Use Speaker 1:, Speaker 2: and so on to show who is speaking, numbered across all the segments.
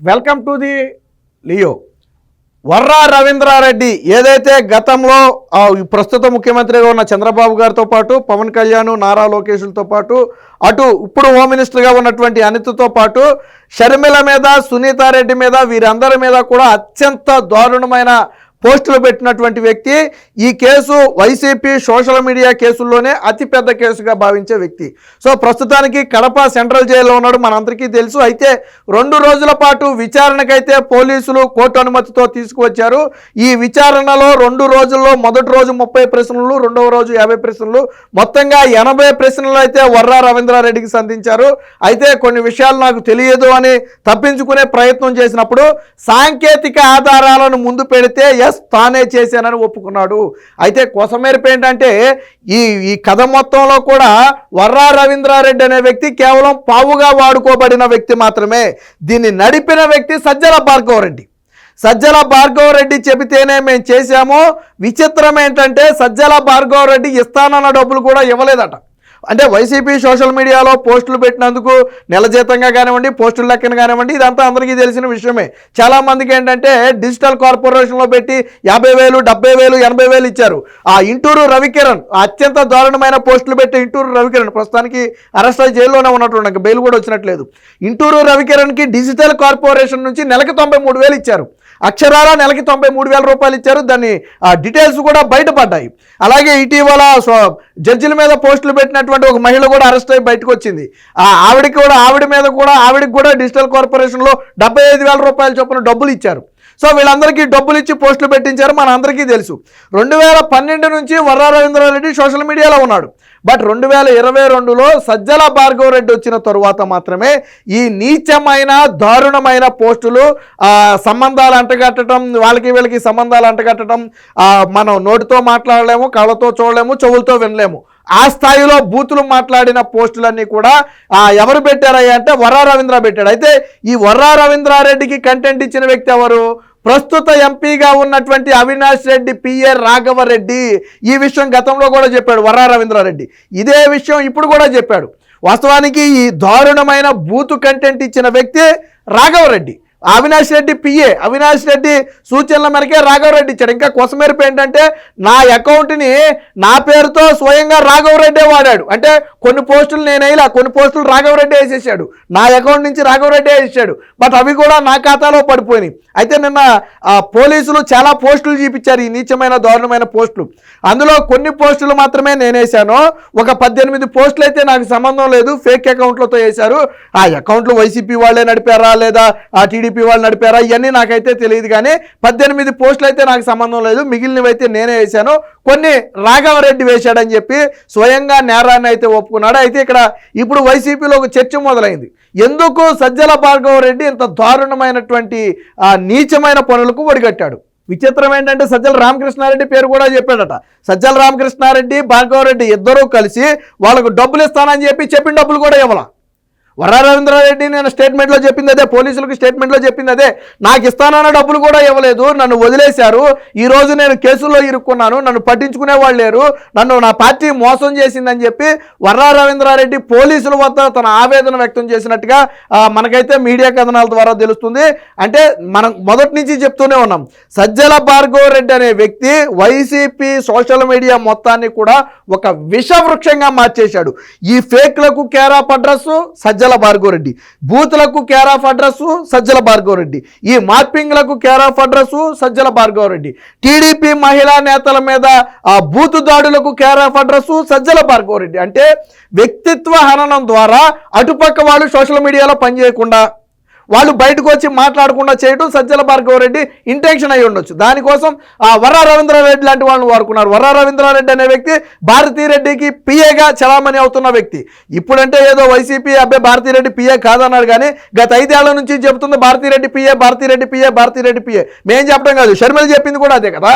Speaker 1: Welcome to the Leo. Varra Ravindra Reddy ఏదైతే గతంలో ప్రస్తుత ముఖ్యమంత్రిగా ఉన్న చంద్రబాబు గారితో పాటు పవన్ కళ్యాణ్, నారా లోకేష్లతో పాటు అటు ఇప్పుడు హోమ్ మినిస్టర్గా ఉన్నటువంటి అనితతో పాటు షర్మిల మీద, సునీతారెడ్డి మీద, వీరందరి మీద కూడా అత్యంత దారుణమైన పోస్టులు పెట్టినటువంటి వ్యక్తి. ఈ కేసు వైసీపీ సోషల్ మీడియా కేసుల్లోనే అతిపెద్ద కేసుగా భావించే వ్యక్తి. సో ప్రస్తుతానికి కడప సెంట్రల్ జైల్లో ఉన్నాడు, మనందరికీ తెలుసు. అయితే 2 రోజుల పాటు విచారణకైతే పోలీసులు కోర్టు అనుమతితో తీసుకువచ్చారు. ఈ విచారణలో 2 రోజుల్లో మొదటి రోజు 30 ప్రశ్నలు, రెండవ రోజు 50 ప్రశ్నలు, మొత్తంగా 80 ప్రశ్నలు అయితే వర్రా రవీంద్రారెడ్డికి సంధించారు. అయితే కొన్ని విషయాలు నాకు తెలియదు అని తప్పించుకునే ప్రయత్నం చేసినప్పుడు సాంకేతిక ఆధారాలను ముందు పెడితే తానే చేశానని ఒప్పుకున్నాడు. అయితే కొసమేరపు ఏంటంటే ఈ కథ మొత్తంలో కూడా వర్రా రవీంద్రారెడ్డి అనే వ్యక్తి కేవలం పావుగా వాడుకోబడిన వ్యక్తి మాత్రమే. దీన్ని నడిపిన వ్యక్తి సజ్జల భార్గవరెడ్డి. సజ్జల భార్గవరెడ్డి చెబితేనే మేము చేశాము. విచిత్రం ఏంటంటే సజ్జల భార్గవరెడ్డి ఇస్తానన్న డబ్బులు కూడా ఇవ్వలేదట. అంటే వైసీపీ సోషల్ మీడియాలో పోస్టులు పెట్టినందుకు నెల జీతంగా కానివ్వండి, పోస్టుల లెక్కన కానివ్వండి, ఇదంతా అందరికీ తెలిసిన విషయమే. చాలామందికి ఏంటంటే డిజిటల్ కార్పొరేషన్లో పెట్టి 50,000, 70,000, 80,000 ఇచ్చారు. ఆ ఇంటూరు రవికిరణ్ అత్యంత దారుణమైన పోస్టులు పెట్టి ఇంటూరు రవికిరణ్ ప్రస్తుతానికి అరెస్ట్ అయ్యి జైల్లోనే ఉన్నట్టు, బెయిల్ కూడా వచ్చినట్లేదు. ఇంటూరు రవికిరణ్కి డిజిటల్ కార్పొరేషన్ నుంచి నెలకి 93,000 ఇచ్చారు. అక్షరాల నెలకి 93,000 రూపాయలు ఇచ్చారు. దాన్ని డీటెయిల్స్ కూడా బయటపడ్డాయి. అలాగే ఇటీవల జడ్జిల మీద పోస్టులు పెట్టినటువంటి ఒక మహిళ కూడా అరెస్ట్ అయ్యి బయటకు వచ్చింది. ఆవిడకి కూడా డిజిటల్ కార్పొరేషన్లో 75,000 రూపాయల చొప్పున డబ్బులు ఇచ్చారు. సో వీళ్ళందరికీ డబ్బులు ఇచ్చి పోస్టులు పెట్టించారు, మన అందరికీ తెలుసు. 2012 నుంచి వర్రా రవీంద్రారెడ్డి సోషల్ మీడియాలో ఉన్నాడు. బట్ 2022లో సజ్జల భార్గవరెడ్డి వచ్చిన తరువాత మాత్రమే ఈ నీచమైన దారుణమైన పోస్టులు, సంబంధాలు అంటగట్టడం, వాళ్ళకి వీళ్ళకి సంబంధాలు అంటగట్టడం, మనం నోటితో మాట్లాడలేము, కళ్ళతో చూడలేము, చెవులతో వినలేము, ఆ స్థాయిలో బూతులు మాట్లాడిన పోస్టులన్నీ కూడా ఎవరు పెట్టారయ్యా అంటే వర్రా రవీంద్ర పెట్టాడు. అయితే ఈ వర్రా రవీంద్రారెడ్డికి కంటెంట్ ఇచ్చిన వ్యక్తి ఎవరు? ప్రస్తుత ఎంపీగా ఉన్నటువంటి అవినాష్ రెడ్డి పిఏ రాఘవరెడ్డి. ఈ విషయం గతంలో కూడా చెప్పాడు వర్రా రవీంద్రారెడ్డి. ఇదే విషయం ఇప్పుడు కూడా చెప్పాడు. వాస్తవానికి ఈ దారుణమైన బూతు కంటెంట్ ఇచ్చిన వ్యక్తి రాఘవరెడ్డి. అవినాష్ రెడ్డి పిఏ, అవినాష్ రెడ్డి సూచనల మేరకే రాఘవరెడ్డి ఇచ్చాడు. ఇంకా కొసమేరపు ఏంటంటే నా అకౌంట్ని నా పేరుతో స్వయంగా రాఘవరెడ్డే వాడాడు. అంటే కొన్ని పోస్టులు నేను వేయలా, కొన్ని పోస్టులు రాఘవరెడ్డి వేసేసాడు. నా అకౌంట్ నుంచి రాఘవరెడ్డి వేసేసాడు. బట్ అవి కూడా నా ఖాతాలో పడిపోయినాయి. అయితే నిన్న పోలీసులు చాలా పోస్టులు చూపించారు, ఈ నీచమైన దారుణమైన పోస్టులు. అందులో కొన్ని పోస్టులు మాత్రమే నేను వేసాను. ఒక 18 పోస్టులు అయితే నాకు సంబంధం లేదు, ఫేక్ అకౌంట్లతో వేశారు. ఆ అకౌంట్లు వైసీపీ వాళ్ళే నడిపారా లేదా టీడీపీ వాళ్ళు నడిపారా ఇవన్నీ నాకైతే తెలియదు. కానీ 18 పోస్టులు అయితే నాకు సంబంధం లేదు, మిగిలినవి అయితే నేనే వేశాను, కొన్ని రాఘవరెడ్డి వేశాడని చెప్పి స్వయంగా నేరాన్ని అయితే ఒప్పుకున్నాడు. అయితే ఇక్కడ ఇప్పుడు వైసీపీలో ఒక చర్చ మొదలైంది. ఎందుకు సజ్జల భార్గవరెడ్డి ఇంత దారుణమైనటువంటి నీచమైన పనులకు ఒడిగట్టాడు? విచిత్రం ఏంటంటే సజ్జల రామకృష్ణారెడ్డి పేరు కూడా చెప్పాడట. సజ్జల రామకృష్ణారెడ్డి, భార్గవరెడ్డి ఇద్దరూ కలిసి వాళ్ళకు డబ్బులు ఇస్తానని చెప్పిన డబ్బులు కూడా ఇవ్వాల. వర్రా రవీంద్రారెడ్డి నేను స్టేట్మెంట్లో చెప్పింది అదే, పోలీసులకు స్టేట్మెంట్లో చెప్పింది అదే. నాకు ఇస్తానన్న డబ్బులు కూడా ఇవ్వలేదు, నన్ను వదిలేశారు. ఈరోజు నేను కేసుల్లో ఇరుక్కున్నాను, నన్ను పట్టించుకునే వాళ్ళు లేరు, నన్ను నా పార్టీ మోసం చేసిందని చెప్పి వర్రా రవీంద్రారెడ్డి పోలీసుల వద్ద తన ఆవేదన వ్యక్తం చేసినట్టుగా మనకైతే మీడియా కథనాల ద్వారా తెలుస్తుంది. అంటే మనం మొదటి నుంచి చెప్తూనే ఉన్నాం, సజ్జల భార్గవరెడ్డి అనే వ్యక్తి వైసీపీ సోషల్ మీడియా మొత్తాన్ని కూడా ఒక విషవృక్షంగా మార్చేశాడు. ఈ ఫేక్లకు care of address Sajjala Bhargav Reddy, బూత్లకు care of address Sajjala Bhargav Reddy, ఈ మార్పింగ్లకు care of address Sajjala Bhargav Reddy, TDP మహిళా నేతల మీద బూతు దాడులకు care of address Sajjala Bhargav Reddy. అంటే వ్యక్తిత్వ హననం ద్వారా అటుపక్క వాళ్ళు సోషల్ మీడియాలో పనిచేయకుండా, వాళ్ళు బయటకు వచ్చి మాట్లాడకుండా చేయడం సజ్జల భార్గవరెడ్డి ఇంటెన్షన్ అయి ఉండొచ్చు. దానికోసం వర్రా రవీంద్రారెడ్డి లాంటి వాళ్ళని వాడుకున్నారు. వర్రా రవీంద్రారెడ్డి అనే వ్యక్తి భారతీరెడ్డికి పిఏగా చలామణి అవుతున్న వ్యక్తి. ఇప్పుడంటే ఏదో వైసీపీ అబ్బాయి భారతీరెడ్డి పిఏ కాదన్నాడు, కానీ గత 5 ఏళ్ల నుంచి చెబుతుంది Bharathi Reddy PA, Bharathi Reddy PA, Bharathi Reddy PA. మేం చెప్పడం కాదు, షర్మిల చెప్పింది కూడా అదే కదా.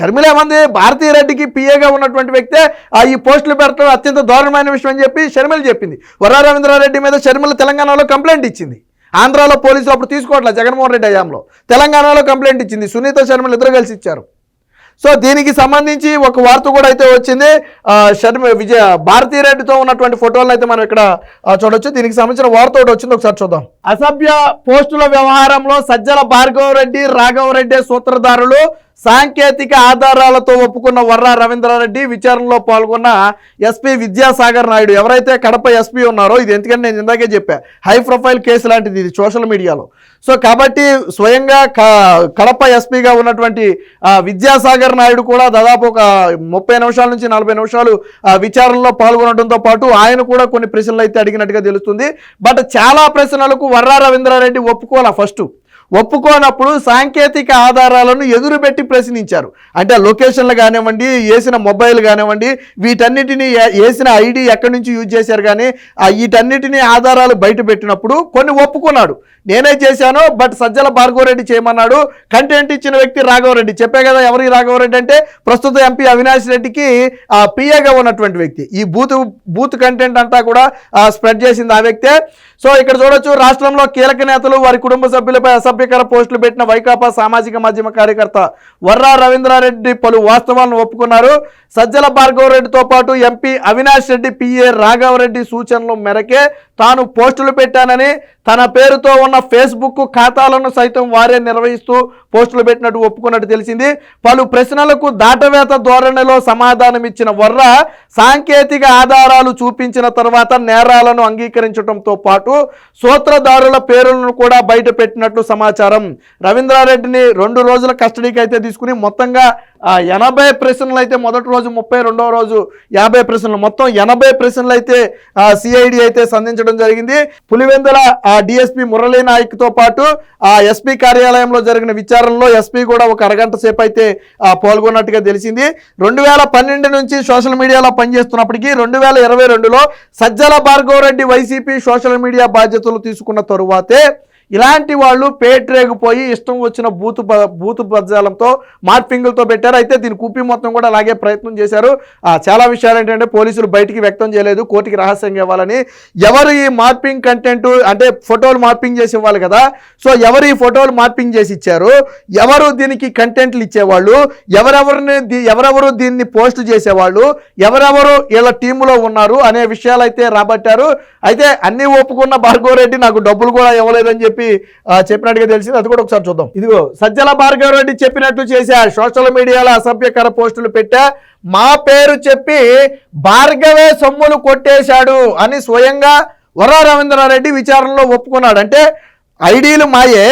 Speaker 1: షర్మిల ఏమంది, భారతీరెడ్డికి పిఏగా ఉన్నటువంటి వ్యక్తే ఈ పోస్టులు పెట్టడం అత్యంత దారుణమైన విషయం అని చెప్పి షర్మిల చెప్పింది. వర్రా రవీంద్రారెడ్డి మీద షర్మిల తెలంగాణలో కంప్లైంట్ ఇచ్చింది. ఆంధ్రాలో పోలీసులు అప్పుడు తీసుకోవట్లేదు, జగన్మోహన్ రెడ్డి హయాంలో. తెలంగాణలో కంప్లైంట్ ఇచ్చింది, సునీత, షర్మిల ఇద్దరు కలిసి ఇచ్చారు. సో దీనికి సంబంధించి ఒక వార్త కూడా అయితే వచ్చింది. భారతీరెడ్డితో ఉన్నటువంటి ఫోటోలను అయితే మనం ఇక్కడ చూడొచ్చు. దీనికి సంబంధించిన వార్త ఒకటి వచ్చింది, ఒకసారి చూద్దాం. అసభ్య పోస్టుల వ్యవహారంలో సజ్జల భార్గవరెడ్డి, రాఘవరెడ్డి సూత్రధారులు, సాంకేతిక ఆధారాలతో ఒప్పుకున్న వర్రా రవీంద్రారెడ్డి. విచారణలో పాల్గొన్న ఎస్పీ విద్యాసాగర్ నాయుడు. ఎవరైతే కడప ఎస్పీ ఉన్నారో, ఇది ఎందుకంటే నేను ఇందాకే చెప్పా, హై ప్రొఫైల్ కేసు లాంటిది ఇది సోషల్ మీడియాలో. సో కాబట్టి స్వయంగా కడప ఎస్పీగా ఉన్నటువంటి విద్యాసాగర్ నాయుడు కూడా దాదాపు ఒక 30 నిమిషాల నుంచి 40 నిమిషాలు విచారణలో పాల్గొనడంతో పాటు ఆయన కూడా కొన్ని ప్రశ్నలు అయితే అడిగినట్టుగా తెలుస్తుంది. బట్ చాలా ప్రశ్నలకు వర్రా రవీంద్రారెడ్డి ఒప్పుకోనప్పుడు సాంకేతిక ఆధారాలను ఎదురుపెట్టి ప్రశ్నించారు. అంటే లొకేషన్లు కానివ్వండి, వేసిన మొబైల్ కానివ్వండి, వీటన్నిటినీ వేసిన ఐడి ఎక్కడి నుంచి యూజ్ చేశారు కానీ వీటన్నిటినీ ఆధారాలు బయట పెట్టినప్పుడు కొన్ని ఒప్పుకున్నాడు, నేనే చేశాను, బట్ సజ్జల భార్గవరెడ్డి చేయమన్నాడు. కంటెంట్ ఇచ్చిన వ్యక్తి రాఘవరెడ్డి. చెప్పే కదా ఎవరి రాఘవరెడ్డి అంటే ప్రస్తుత ఎంపీ అవినాష్ రెడ్డికి పిఏగా ఉన్నటువంటి వ్యక్తి. ఈ బూత్ కంటెంట్ అంతా కూడా స్ప్రెడ్ చేసింది ఆ వ్యక్తే. సో ఇక్కడ చూడొచ్చు, రాష్ట్రంలో కీలక నేతలు వారి కుటుంబ సభ్యులపై అసభ్యకర పోస్టులు పెట్టిన వైకాపా సామాజిక మాధ్యమ కార్యకర్త వర్రా రవీంద్రారెడ్డి పలు వాస్తవాలను ఒప్పుకున్నారు. సజ్జల భార్గవరెడ్డితో పాటు ఎంపీ అవినాష్ రెడ్డి పిఏ రాఘవరెడ్డి సూచనల మేరకే తాను పోస్టులు పెట్టానని, తన పేరుతో ఉన్న ఫేస్బుక్ ఖాతాలను సైతం వారే నిర్వహిస్తూ పోస్టులు పెట్టినట్టు ఒప్పుకున్నట్టు తెలిసింది. పలు ప్రశ్నలకు దాటవేత ధోరణిలో సమాధానం ఇచ్చిన వర్రా సాంకేతిక ఆధారాలు చూపించిన తర్వాత నేరాలను అంగీకరించడంతో పాటు సూత్రధారుల పేర్లను కూడా బయట పెట్టినట్లు సమాచారం. రవీంద్రారెడ్డిని 2 రోజుల కస్టడీకి అయితే తీసుకుని మొత్తంగా 80 ప్రశ్నలు అయితే, మొదటి రోజు 30, రెండవ రోజు 50 ప్రశ్నలు, మొత్తం 80 ప్రశ్నలు అయితే సిఐడి అయితే సంధించడం జరిగింది. పులివెందుల డిఎస్పీ మురళీ నాయక్తో పాటు ఎస్పీ కార్యాలయంలో జరిగిన విచారణలో ఎస్పీ కూడా ఒక అరగంట సేపు అయితే పాల్గొన్నట్టుగా తెలిసింది. 2012 నుంచి సోషల్ మీడియాలో పనిచేస్తున్నప్పటికీ 2022లో Sajjala Bhargav Reddy YCP social media బాధ్యతలు తీసుకున్న తరువాతే ఇలాంటి వాళ్ళు పేట్రేగిపోయి ఇష్టం వచ్చిన బూతు పదజాలంతో మార్పింగులతో పెట్టారు. అయితే దీని కుప్పి మొత్తం కూడా అలాగే ప్రయత్నం చేశారు. చాలా విషయాలు ఏంటంటే పోలీసులు బయటికి వ్యక్తం చేయలేదు, కోర్టుకి రహస్యంగా ఇవ్వాలని. ఎవరు ఈ మార్పింగ్ కంటెంట్ అంటే ఫోటోలు మార్పింగ్ చేసి ఇవ్వాలి కదా, సో ఎవరు ఈ ఫోటోలు మార్పింగ్ చేసి ఇచ్చారు, ఎవరు దీనికి కంటెంట్లు ఇచ్చేవాళ్ళు, ఎవరెవరు దీన్ని పోస్ట్ చేసేవాళ్ళు, ఎవరెవరు వీళ్ళ టీంలో ఉన్నారు అనే విషయాలు అయితే రాబట్టారు. అయితే అన్ని ఒప్పుకున్న భార్గవరెడ్డి నాకు డబ్బులు కూడా ఇవ్వలేదని చెప్పినట్టుగా తెలిసింది. అది కూడా ఒకసారి చూద్దాం. ఇదిగో సజ్జల భార్గవరెడ్డి చెప్పినట్టు చేశా, సోషల్ మీడియాలో అసభ్యకర పోస్టులు పెట్టా, మా పేరు చెప్పి భార్గవే సొమ్ములు కొట్టేశాడు అని స్వయంగా వర్రా రవీంద్రారెడ్డి విచారణలో ఒప్పుకున్నాడు. అంటే ఐడీలు మాయే,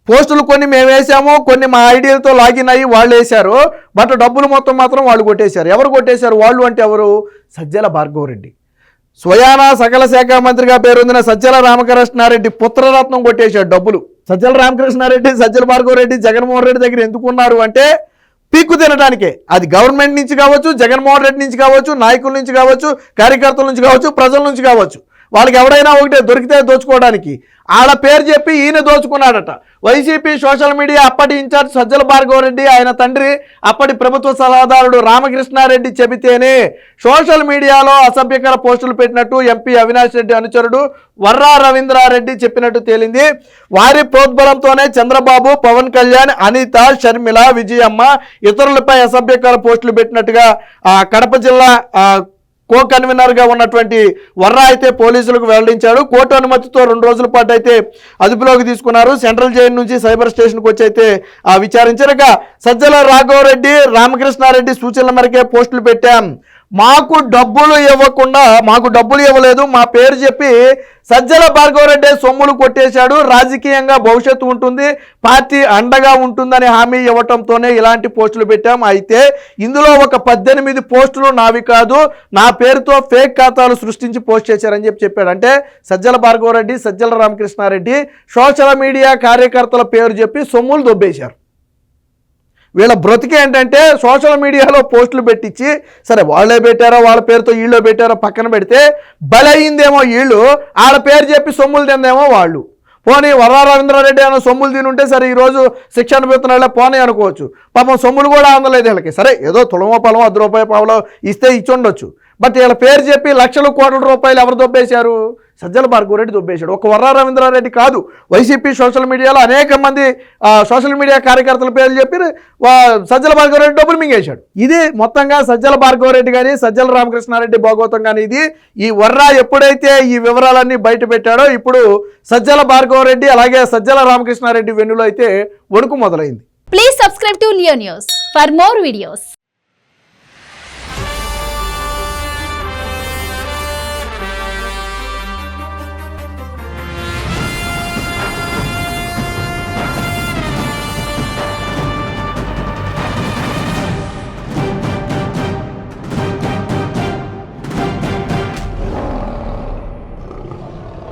Speaker 1: పోస్టులు కొన్ని మేము వేసాము, కొన్ని మా ఐడీలతో లాగిన్ అయ్యి వాళ్ళు వేశారు, బట్ డబ్బులు మొత్తం మాత్రం వాళ్ళు కొట్టేశారు. ఎవరు కొట్టేశారు? వాళ్ళు అంటే ఎవరు? సజ్జల భార్గవరెడ్డి. స్వయానా సకల శాఖ మంత్రిగా పేరొందిన సజ్జల రామకృష్ణారెడ్డి పుత్రరత్నం కొట్టేశాడు డబ్బులు. సజ్జల రామకృష్ణారెడ్డి, సజ్జల భార్గవరెడ్డి జగన్మోహన్ రెడ్డి దగ్గర ఎందుకు ఉన్నారు అంటే పీక్కు తినడానికే. అది గవర్నమెంట్ నుంచి కావచ్చు, జగన్మోహన్ రెడ్డి నుంచి కావచ్చు, నాయకుల నుంచి కావచ్చు, కార్యకర్తల నుంచి కావచ్చు, ప్రజల నుంచి కావచ్చు, వాళ్ళకి ఎవడైనా ఒకటే దొరికితే దోచుకోవడానికి. ఆడ పేరు చెప్పి ఈయన దోచుకున్నాడట. వైసీపీ సోషల్ మీడియా అప్పటి ఇన్ఛార్జ్ సజ్జల భార్గవరెడ్డి, ఆయన తండ్రి అప్పటి ప్రభుత్వ సలహాదారుడు రామకృష్ణారెడ్డి చెబితేనే సోషల్ మీడియాలో అసభ్యకర పోస్టులు పెట్టినట్టు ఎంపీ అవినాష్ రెడ్డి అనుచరుడు వర్రా రవీంద్రారెడ్డి చెప్పినట్టు తేలింది. వారి ప్రోద్బలంతోనే చంద్రబాబు, పవన్ కళ్యాణ్, అనిత, షర్మిల, విజయమ్మ ఇతరులపై అసభ్యకర పోస్టులు పెట్టినట్టుగా కడప జిల్లా కో కన్వీనర్గా ఉన్నటువంటి వర్రా అయితే పోలీసులకు వెల్లడించాడు. కోర్టు అనుమతితో 2 రోజుల పాటు అయితే అదుపులోకి తీసుకున్నారు. సెంట్రల్ జైలు నుంచి సైబర్ స్టేషన్కి వచ్చి అయితే విచారించగా సజ్జల రాఘవరెడ్డి, రామకృష్ణారెడ్డి సూచనల మేరకే పోస్టులు పెట్టాం, మాకు డబ్బులు ఇవ్వలేదు, మా పేరు చెప్పి సజ్జల భార్గవరెడ్డి సొమ్ములు కొట్టేశాడు, రాజకీయంగా భవిష్యత్తు ఉంటుంది, పార్టీ అండగా ఉంటుందని హామీ ఇవ్వటంతోనే ఇలాంటి పోస్టులు పెట్టాం. అయితే ఇందులో ఒక 18 పోస్టులు నావి కాదు, నా పేరుతో ఫేక్ ఖాతాలు సృష్టించి పోస్ట్ చేశారని చెప్పాడు. అంటే సజ్జల భార్గవరెడ్డి, సజ్జల రామకృష్ణారెడ్డి సోషల్ మీడియా కార్యకర్తల పేరు చెప్పి సొమ్ములు దొబ్బేశారు. వీళ్ళ బ్రతికే ఏంటంటే సోషల్ మీడియాలో పోస్టులు పెట్టించి, సరే వాళ్ళే పెట్టారో వాళ్ళ పేరుతో వీళ్ళు పెట్టారో పక్కన పెడితే, బలయిందేమో వీళ్ళు, వాళ్ళ పేరు చెప్పి సొమ్ములు తిందేమో వాళ్ళు. పోనీ వర్రా రవీంద్రారెడ్డి అన్న సొమ్ములు తినుంటే సరే ఈరోజు శిక్ష అనుభవిస్తున్నాళ్ళే పోనీ అనుకోవచ్చు. పాపం సొమ్ములు కూడా అందలేదు వీళ్ళకి. సరే ఏదో తులమో పొలమో 10 రూపాయల పావులో ఇస్తే ఇచ్చి ఉండొచ్చు, బట్ వీళ్ళ పేరు చెప్పి లక్షల కోట్ల రూపాయలు ఎవరు దొబ్బేశారు? సజ్జల భార్గవరెడ్డి దొబ్బేశాడు. ఒక వర్రా రవీంద్రారెడ్డి కాదు, వైసీపీ సోషల్ మీడియాలో అనేక మంది సోషల్ మీడియా కార్యకర్తల పేర్లు చెప్పి సజ్జల భార్గవరెడ్డి డబ్బులు మింగేశాడు. ఇది మొత్తంగా సజ్జల భార్గవరెడ్డి కానీ సజ్జల రామకృష్ణారెడ్డి భాగవతం కానీ ఇది. ఈ వర్రా ఎప్పుడైతే ఈ వివరాలన్నీ బయట పెట్టాడో ఇప్పుడు సజ్జల భార్గవరెడ్డి అలాగే సజ్జల రామకృష్ణారెడ్డి వెన్నులో అయితే వణుకు మొదలైంది.
Speaker 2: Please subscribe to Leo News for more videos.